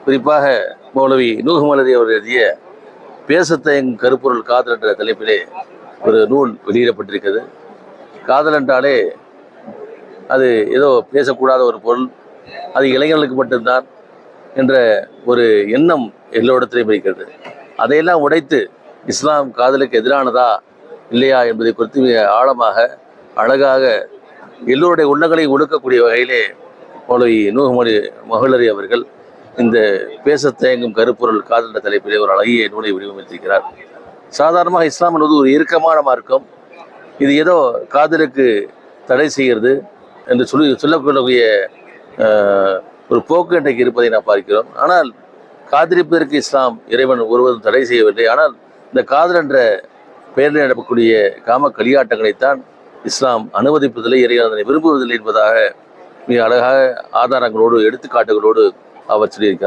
குறிப்பாக மௌலவி நூஹ் மலரி அவர் எழுதிய பேசத்தயங்கும் கருப்பொருள் காதல் என்ற தலைப்பிலே ஒரு நூல் வெளியிடப்பட்டிருக்கிறது. காதல் என்றாலே அது ஏதோ பேசக்கூடாத ஒரு பொருள், அது இளைஞர்களுக்கு மட்டும்தான் என்ற ஒரு எண்ணம் எல்லோரிடத்திலையும் இருக்கிறது. அதையெல்லாம் உடைத்து இஸ்லாம் காதலுக்கு எதிரானதா இல்லையா என்பதை குறித்து மிக ஆழமாக அழகாக எல்லோருடைய உள்ளங்களை ஒடுக்கக்கூடிய வகையிலே மௌலவி நூஹ் மஹலரி அவர்கள் இந்த பேச தயங்கும் கருப்பொருள் காதல் என்ற தலைப்பிலே ஒரு அழகிய நூலை வடிவமைத்திருக்கிறார். சாதாரணமாக இஸ்லாம் என்பது ஒரு இறுக்கமான மார்க்கம். இது ஏதோ காதலுக்கு தடை செய்கிறது என்று சொல்லக்கூடிய ஒரு போக்கு இன்றைக்கு இருப்பதை நாம் பார்க்கிறோம். ஆனால் காதலிப்பதற்கு இஸ்லாம் இறைவன் ஒருவரும் தடை செய்யவில்லை. ஆனால் இந்த காதல் என்ற பெயரில் நடக்கக்கூடிய காம களியாட்டங்களைத்தான் இஸ்லாம் அனுமதிப்பதில்லை, இறைவன் அதனை விரும்புவதில்லை என்பதாக மிக அழகாக ஆதாரங்களோடு எடுத்துக்காட்டுகளோடு அவர் சொல்லியிருக்கிறார்.